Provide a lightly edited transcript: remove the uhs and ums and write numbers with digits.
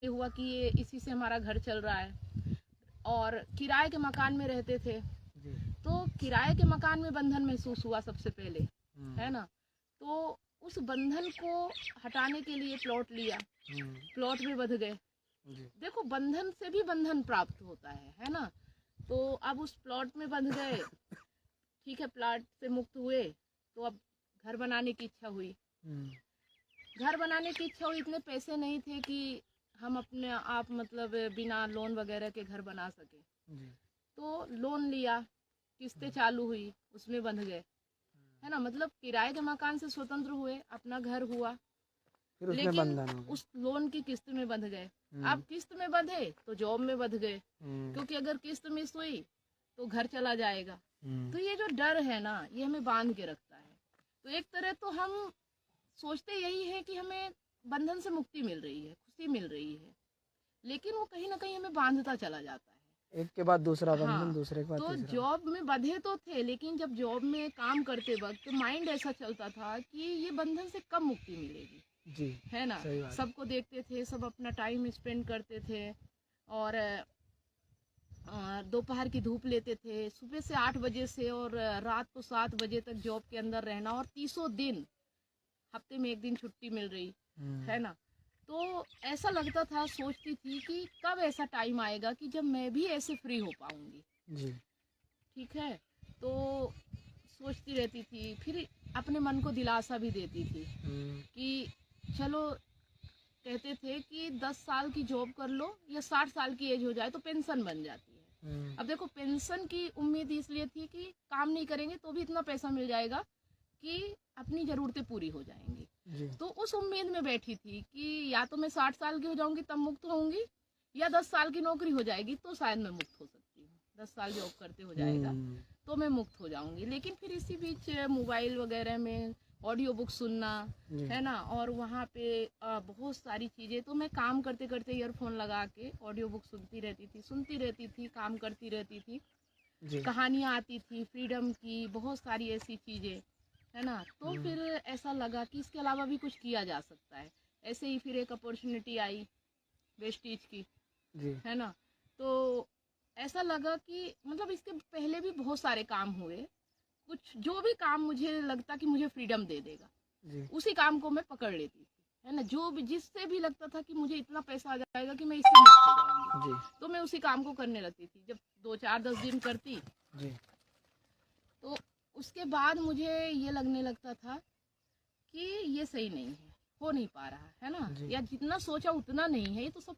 ये हुआ कि ये इसी से हमारा घर चल रहा है और किराए के मकान में रहते थे जी। तो किराए के मकान में बंधन महसूस हुआ सबसे पहले, है ना। तो उस बंधन को हटाने के लिए प्लॉट लिया, प्लॉट में बंध गए। देखो बंधन से भी बंधन प्राप्त होता है ना। तो अब उस प्लॉट में बंध गए, ठीक है, प्लॉट से मुक्त हुए तो अब घर बनाने की इच्छा हुई। घर बनाने की इच्छा हुई, इतने पैसे नहीं थे कि हम अपने आप मतलब बिना लोन वगैरह के घर बना सके। तो लोन लिया, किस्तें चालू हुई, उसमें बंध गए, है ना। मतलब किराए के मकान से स्वतंत्र हुए, अपना घर हुआ, फिर उसमें लेकिन बंधन हो गया। उस लोन की किस्त में बंध गए। अब किस्त में बंधे तो जॉब में बंध गए, क्योंकि अगर किस्त मिस हुई तो घर चला जाएगा। तो ये जो डर है ना, ये हमें बांध के रखता है। तो एक तरह तो हम सोचते यही है कि हमें बंधन से मुक्ति मिल रही है, खुशी मिल रही है, लेकिन वो कहीं ना कहीं हमें बांधता चला जाता है। एक के बाद दूसरा बंधन, हाँ, दूसरे के बाद तो तीसरा। जॉब में बंधे तो थे, लेकिन जब जॉब में काम करते वक्त माइंड ऐसा चलता था कि ये बंधन से कब मुक्ति मिलेगी, जी, है ना। सही बात। सबको देखते थे, सब अपना टाइम स्पेंड करते थे और दोपहर की धूप लेते थे, सुबह से 8 बजे से और रात को 7 बजे तक जॉब के अंदर रहना, और 30 दिन, हफ्ते में 1 दिन छुट्टी मिल रही, है ना। तो ऐसा लगता था, सोचती थी कि कब ऐसा टाइम आएगा कि जब मैं भी ऐसे फ्री हो पाऊंगी। जी। ठीक है, तो सोचती रहती थी, फिर अपने मन को दिलासा भी देती थी कि चलो, कहते थे कि 10 साल की जॉब कर लो या 60 साल की एज हो जाए तो पेंशन बन जाती है। अब देखो, पेंशन की उम्मीद इसलिए थी कि काम नहीं करेंगे तो भी इतना पैसा मिल जाएगा कि अपनी ज़रूरतें पूरी हो जाएंगी। तो उस उम्मीद में बैठी थी कि या तो मैं 60 साल की हो जाऊंगी तब मुक्त होंगी, या 10 साल की नौकरी हो जाएगी तो शायद मैं मुक्त हो सकती हूँ। 10 साल जॉब करते हो जाएगा तो मैं मुक्त हो जाऊंगी। लेकिन फिर इसी बीच मोबाइल वगैरह में ऑडियो बुक सुनना, है ना, और वहाँ पे बहुत सारी चीज़ें, तो मैं काम करते करते ईयरफोन लगा के ऑडियो बुक सुनती रहती थी, काम करती रहती थी। कहानियाँ आती थी फ्रीडम की, बहुत सारी ऐसी चीज़ें, है ना। तो फिर ऐसा लगा कि इसके अलावा भी कुछ किया जा सकता है। ऐसे ही फिर एक अपॉर्चुनिटी आई वेस्टीज की, है ना। तो ऐसा लगा कि मतलब इसके पहले भी बहुत सारे काम हुए, कुछ जो भी काम मुझे लगता कि मुझे फ्रीडम दे देगा, उसी काम को मैं पकड़ लेती थी, है ना। जो भी, जिससे भी लगता था कि मुझे इतना पैसा आ जाएगा कि मैं इससे मुक्त हो जाऊंगी, तो मैं उसी काम को करने लगती थी। जब 2-4-10 दिन करती तो उसके बाद मुझे ये लगने लगता था कि ये सही नहीं है, हो नहीं पा रहा है ना, या जितना सोचा उतना नहीं है, ये तो सब